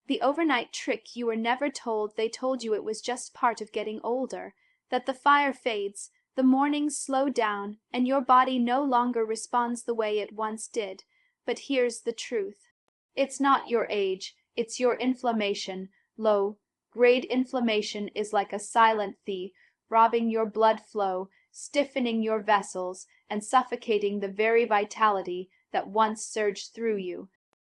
The overnight trick you were never told. They told you it was just part of getting older, that the fire fades, the mornings slow down, and your body no longer responds the way it once did. But here's the truth. It's not your age, it's your inflammation. Low-grade inflammation is like a silent thief, robbing your blood flow, stiffening your vessels, and suffocating the very vitality that once surged through you.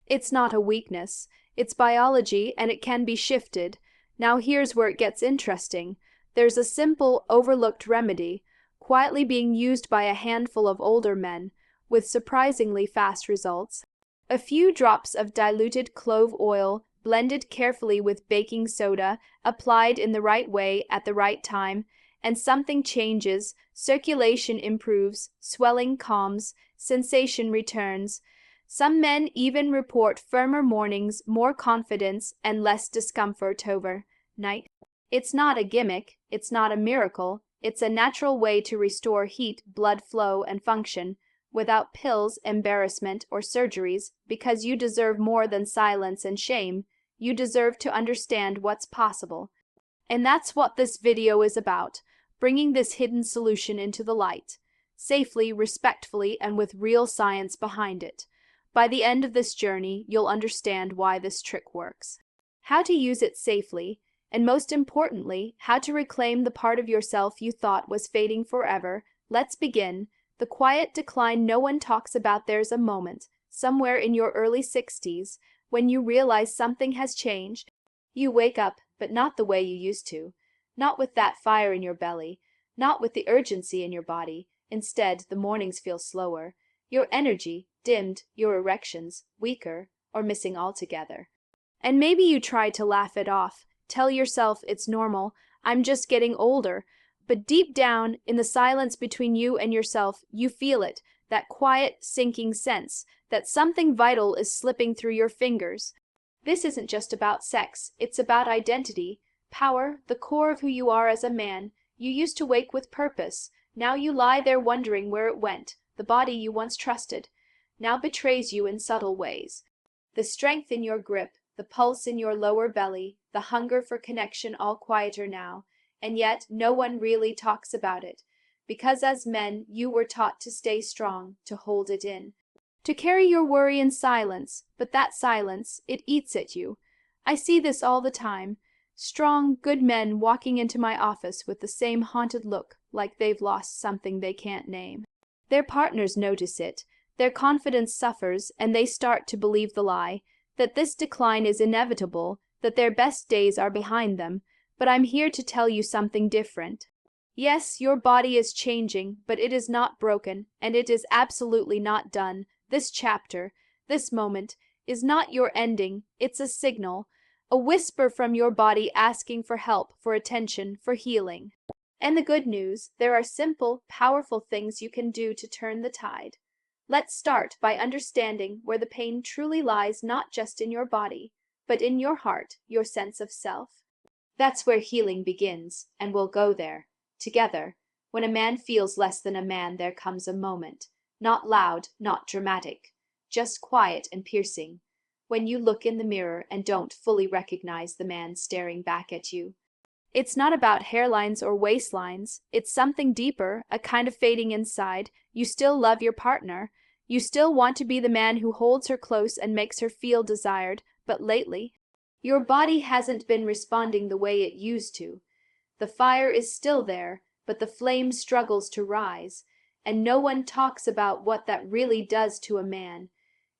It's not a weakness. It's biology, and it can be shifted. Now here's where it gets interesting. There's a simple, overlooked remedy, quietly being used by a handful of older men, with surprisingly fast results. A few drops of diluted clove oil, blended carefully with baking soda, applied in the right way at the right time, and something changes, circulation improves, swelling calms, sensation returns. Some men even report firmer mornings, more confidence, and less discomfort overnight. It's not a gimmick, it's not a miracle, it's a natural way to restore heat, blood flow, and function, without pills, embarrassment, or surgeries, because you deserve more than silence and shame. You deserve to understand what's possible. And that's what this video is about, bringing this hidden solution into the light, safely, respectfully, and with real science behind it. By the end of this journey, you'll understand why this trick works, how to use it safely, and most importantly, how to reclaim the part of yourself you thought was fading forever. Let's begin. The quiet decline no one talks about. There's a moment, somewhere in your early 60s, when you realize something has changed. You wake up, but not the way you used to. Not with that fire in your belly, not with the urgency in your body. Instead, the mornings feel slower. Your energy dimmed, your erections weaker, or missing altogether. And maybe you try to laugh it off, tell yourself it's normal, I'm just getting older. But deep down, in the silence between you and yourself, you feel it, that quiet, sinking sense that something vital is slipping through your fingers. This isn't just about sex, it's about identity, power, the core of who you are as a man. You used to wake with purpose. Now you lie there wondering where it went. The body you once trusted now betrays you in subtle ways. The strength in your grip, the pulse in your lower belly, the hunger for connection all quieter now. And yet no one really talks about it, because as men you were taught to stay strong, to hold it in, to carry your worry in silence. But that silence, it eats at you. I see this all the time. Strong, good men walking into my office with the same haunted look, like they've lost something they can't name. Their partners notice it. Their confidence suffers, and they start to believe the lie, that this decline is inevitable, that their best days are behind them. But I'm here to tell you something different. Yes, your body is changing, but it is not broken, and it is absolutely not done. This chapter, this moment, is not your ending. It's a signal, a whisper from your body asking for help, for attention, for healing. And the good news, there are simple, powerful things you can do to turn the tide. Let's start by understanding where the pain truly lies, not just in your body, but in your heart, your sense of self. That's where healing begins, and we'll go there, together. When a man feels less than a man, there comes a moment, not loud, not dramatic, just quiet and piercing, when you look in the mirror and don't fully recognize the man staring back at you. It's not about hairlines or waistlines. It's something deeper, a kind of fading inside. You still love your partner. You still want to be the man who holds her close and makes her feel desired, but lately, your body hasn't been responding the way it used to. The fire is still there, but the flame struggles to rise, and no one talks about what that really does to a man.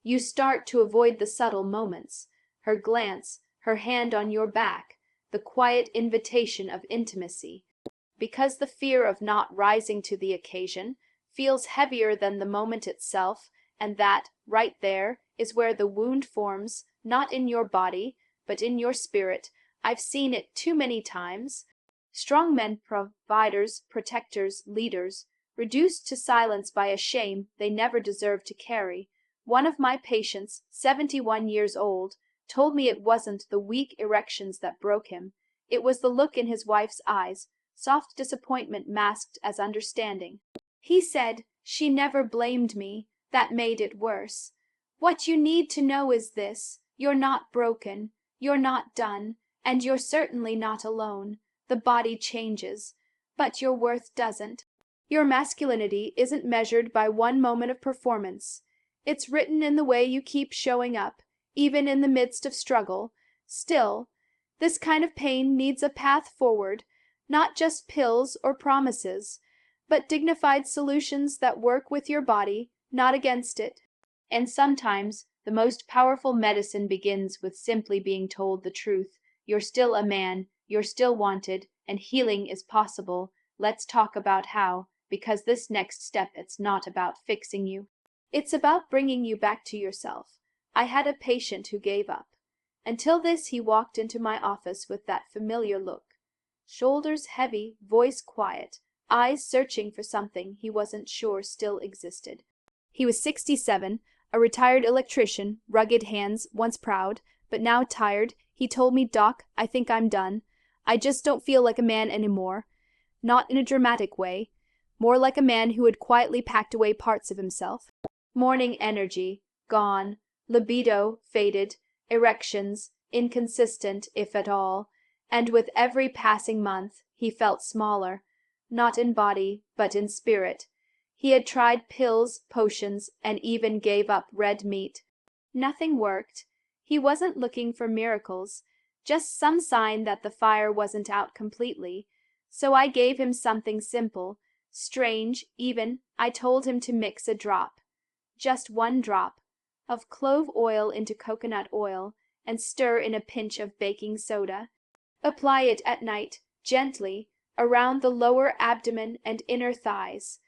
You start to avoid the subtle moments, her glance, her hand on your back, the quiet invitation of intimacy, because the fear of not rising to the occasion feels heavier than the moment itself, and that, right there, is where the wound forms, not in your body, but in your spirit. I've seen it too many times. Strong men, providers, protectors, leaders, reduced to silence by a shame they never deserved to carry. One of my patients, 71 years old, told me it wasn't the weak erections that broke him. It was the look in his wife's eyes, soft disappointment masked as understanding. He said, "She never blamed me. That made it worse. What you need to know is this: you're not broken. You're not done, and you're certainly not alone. The body changes, but your worth doesn't. Your masculinity isn't measured by one moment of performance. It's written in the way you keep showing up, even in the midst of struggle. Still, this kind of pain needs a path forward, not just pills or promises, but dignified solutions that work with your body, not against it. And sometimes the most powerful medicine begins with simply being told the truth. You're still a man, you're still wanted, and healing is possible. Let's talk about how, because this next step it's not about fixing you. It's about bringing you back to yourself. I had a patient who gave up. Until this he walked into my office with that familiar look. Shoulders heavy, voice quiet, eyes searching for something he wasn't sure still existed. He was 67, a retired electrician, rugged hands, once proud, but now tired. He told me, "Doc, I think I'm done. I just don't feel like a man anymore." Not in a dramatic way, more like a man who had quietly packed away parts of himself. Morning energy, gone, libido, faded, erections, inconsistent, if at all, and with every passing month he felt smaller, not in body, but in spirit. He had tried pills, potions, and even gave up red meat. Nothing worked. He wasn't looking for miracles, just some sign that the fire wasn't out completely. So I gave him something simple, strange, even. I told him to mix a drop, just one drop, of clove oil into coconut oil, and stir in a pinch of baking soda. Apply it at night, gently, around the lower abdomen and inner thighs.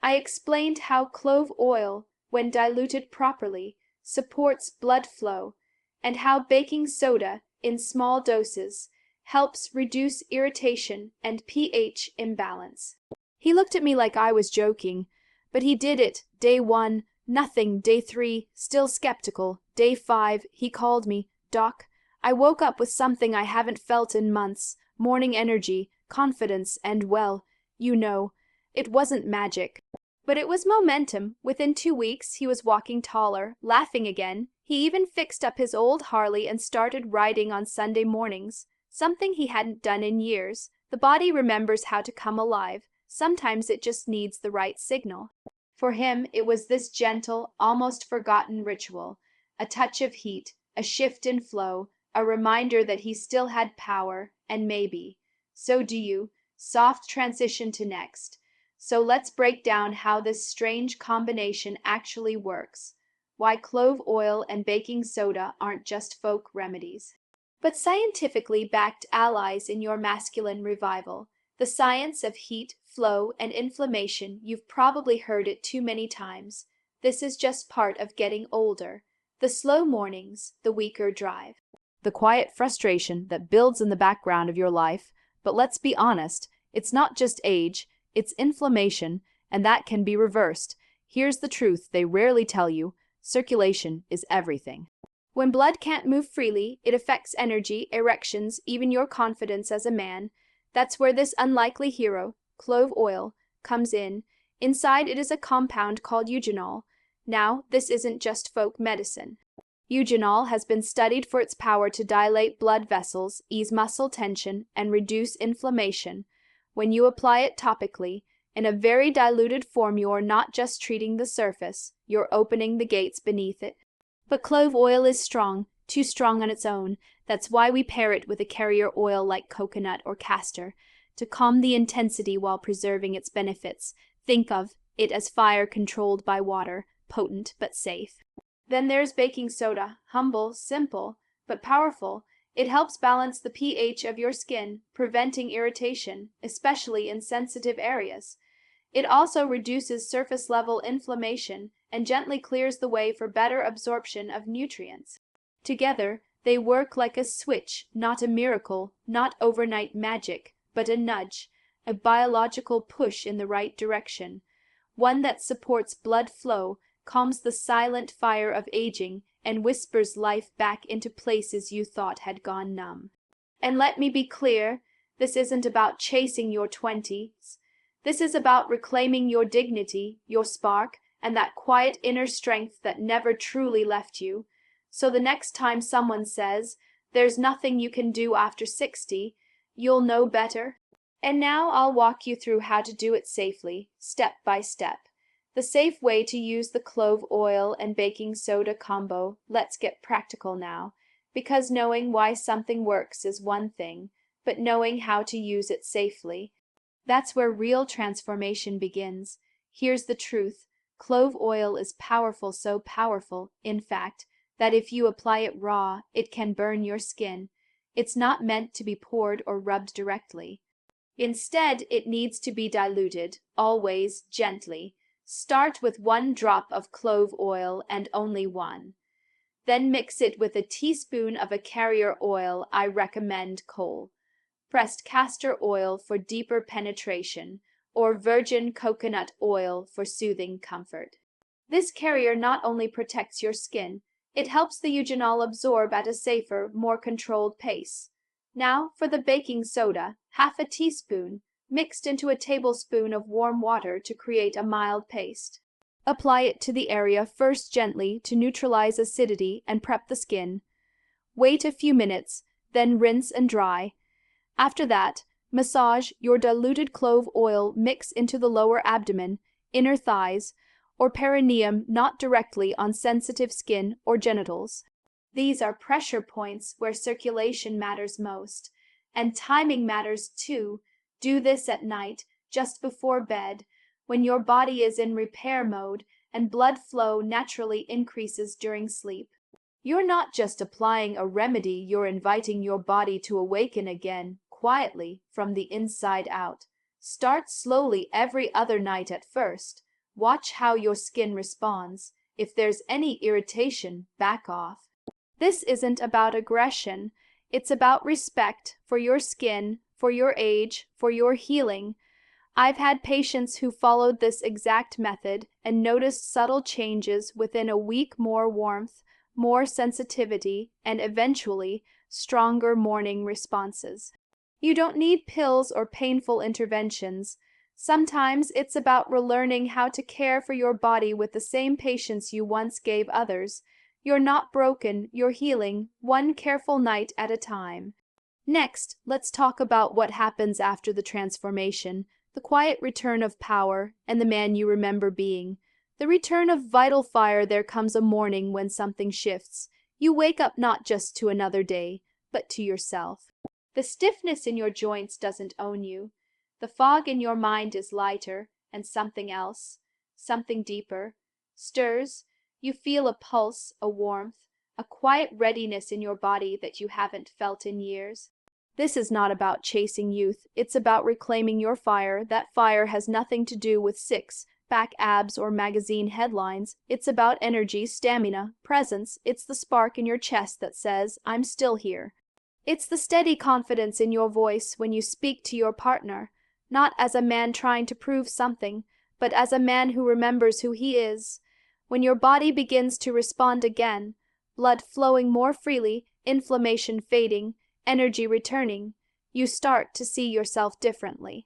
I explained how clove oil, when diluted properly, supports blood flow, and how baking soda, in small doses, helps reduce irritation and pH imbalance. He looked at me like I was joking, but he did it. Day 1, nothing. Day 3, still skeptical. Day 5, he called me, "Doc, I woke up with something I haven't felt in months. Morning energy, confidence, and well, you know, it wasn't magic, but it was momentum." Within 2 weeks, he was walking taller, laughing again. He even fixed up his old Harley and started riding on Sunday mornings, something he hadn't done in years. The body remembers how to come alive. Sometimes it just needs the right signal. For him, it was this gentle, almost forgotten ritual, a touch of heat, a shift in flow, a reminder that he still had power, and maybe, so do you, soft transition to next. So let's break down how this strange combination actually works, why clove oil and baking soda aren't just folk remedies, but scientifically backed allies in your masculine revival. The science of heat, flow, and inflammation. You've probably heard it too many times. This is just part of getting older. The slow mornings, the weaker drive, the quiet frustration that builds in the background of your life. But let's be honest, it's not just age, it's inflammation, and that can be reversed. Here's the truth they rarely tell you: circulation is everything. When blood can't move freely, it affects energy, erections, even your confidence as a man. That's where this unlikely hero, clove oil, comes in. Inside it is a compound called eugenol. Now, this isn't just folk medicine. Eugenol has been studied for its power to dilate blood vessels, ease muscle tension, and reduce inflammation. When you apply it topically, in a very diluted form, you're not just treating the surface, you're opening the gates beneath it. But clove oil is strong, too strong on its own. That's why we pair it with a carrier oil like coconut or castor, to calm the intensity while preserving its benefits. Think of it as fire controlled by water, potent but safe. Then there's baking soda, humble, simple, but powerful. It helps balance the pH of your skin, preventing irritation, especially in sensitive areas. It also reduces surface-level inflammation and gently clears the way for better absorption of nutrients. Together, they work like a switch, not a miracle, not overnight magic, but a nudge, a biological push in the right direction, one that supports blood flow, calms the silent fire of aging, and whispers life back into places you thought had gone numb. And let me be clear, this isn't about chasing your 20s. This is about reclaiming your dignity, your spark, and that quiet inner strength that never truly left you. So the next time someone says, There's nothing you can do after 60. You'll know better. And now I'll walk you through how to do it safely, step by step. The safe way to use the clove oil and baking soda combo. Let's get practical now, because knowing why something works is one thing, but knowing how to use it safely, that's where real transformation begins. Here's the truth. Clove oil is powerful, so powerful, in fact, that if you apply it raw, it can burn your skin. It's not meant to be poured or rubbed directly. Instead, it needs to be diluted, always gently. Start with 1 drop of clove oil and only 1. Then mix it with a teaspoon of a carrier oil. I recommend pressed castor oil for deeper penetration, or virgin coconut oil for soothing comfort. This carrier not only protects your skin, it helps the eugenol absorb at a safer, more controlled pace. Now for the baking soda, half a teaspoon, mixed into a tablespoon of warm water to create a mild paste. Apply it to the area first gently to neutralize acidity and prep the skin. Wait a few minutes, then rinse and dry. After that, massage your diluted clove oil mix into the lower abdomen, inner thighs, or perineum, not directly on sensitive skin or genitals. These are pressure points where circulation matters most, and timing matters too. Do this at night, just before bed, when your body is in repair mode and blood flow naturally increases during sleep. You're not just applying a remedy, you're inviting your body to awaken again, quietly, from the inside out. Start slowly every other night at first. Watch how your skin responds. If there's any irritation, back off. This isn't about aggression. It's about respect for your skin, for your age, for your healing. I've had patients who followed this exact method and noticed subtle changes within a week: more warmth, more sensitivity, and eventually stronger morning responses. You don't need pills or painful interventions. Sometimes it's about relearning how to care for your body with the same patience you once gave others. You're not broken, you're healing, one careful night at a time. Next, let's talk about what happens after the transformation, the quiet return of power, and the man you remember being. The return of vital fire. There comes a morning when something shifts. You wake up not just to another day, but to yourself. The stiffness in your joints doesn't own you. The fog in your mind is lighter, and something else, something deeper, stirs. You feel a pulse, a warmth, a quiet readiness in your body that you haven't felt in years. This is not about chasing youth. It's about reclaiming your fire. That fire has nothing to do with six-pack abs or magazine headlines. It's about energy, stamina, presence. It's the spark in your chest that says, "I'm still here." It's the steady confidence in your voice when you speak to your partner, not as a man trying to prove something, but as a man who remembers who he is. When your body begins to respond again, blood flowing more freely, inflammation fading, energy returning, you start to see yourself differently.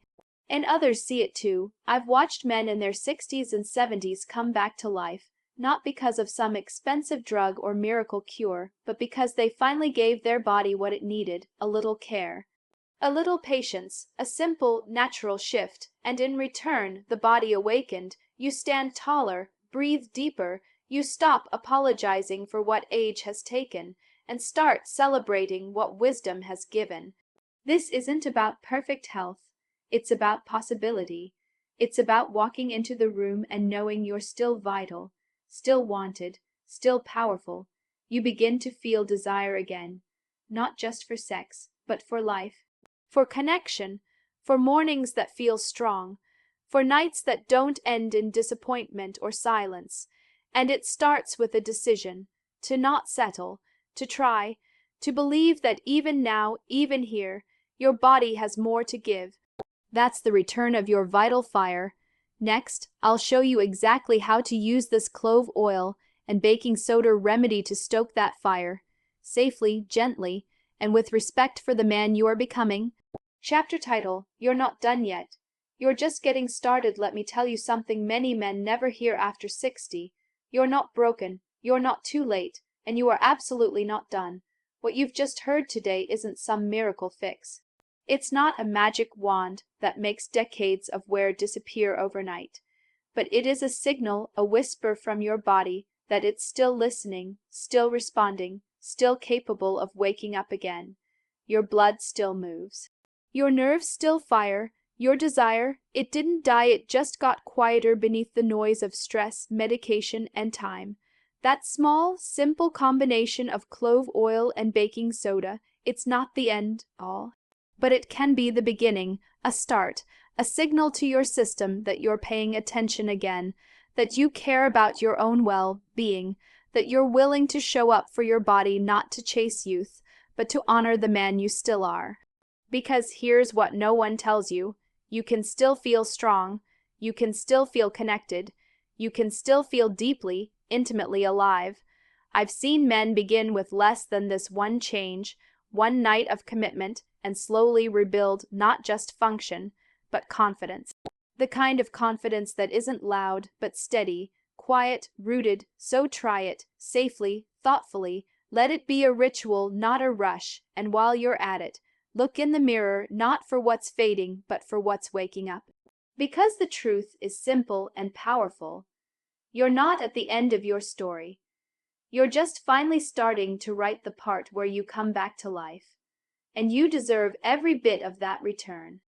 And others see it too. I've watched men in their 60s and 70s come back to life, not because of some expensive drug or miracle cure, but because they finally gave their body what it needed: a little care, a little patience, a simple, natural shift, and in return the body awakened. You stand taller, breathe deeper, you stop apologizing for what age has taken, and start celebrating what wisdom has given. This isn't about perfect health. It's about possibility. It's about walking into the room and knowing you're still vital, still wanted, still powerful. You begin to feel desire again, not just for sex, but for life, for connection, for mornings that feel strong, for nights that don't end in disappointment or silence. And it starts with a decision to not settle, to try, to believe that even now, even here, your body has more to give. That's the return of your vital fire. Next, I'll show you exactly how to use this clove oil and baking soda remedy to stoke that fire, safely, gently, and with respect for the man you are becoming. Chapter title: You're Not Done Yet. You're just getting started. Let me tell you something many men never hear after 60. You're not broken, you're not too late, and you are absolutely not done. What you've just heard today isn't some miracle fix. It's not a magic wand that makes decades of wear disappear overnight, but it is a signal, a whisper from your body that it's still listening, still responding, still capable of waking up again. Your blood still moves. Your nerves still fire. Your desire, it didn't die, it just got quieter beneath the noise of stress, medication, and time. That small, simple combination of clove oil and baking soda, it's not the end all. But it can be the beginning, a start, a signal to your system that you're paying attention again, that you care about your own well-being, that you're willing to show up for your body, not to chase youth, but to honor the man you still are. Because here's what no one tells you. You can still feel strong. You can still feel connected. You can still feel deeply, intimately alive. I've seen men begin with less than this one change, one night of commitment, and slowly rebuild not just function, but confidence. The kind of confidence that isn't loud, but steady, quiet, rooted. So try it, safely, thoughtfully. Let it be a ritual, not a rush. And while you're at it, look in the mirror, not for what's fading, but for what's waking up. Because the truth is simple and powerful. You're not at the end of your story. You're just finally starting to write the part where you come back to life. And you deserve every bit of that return.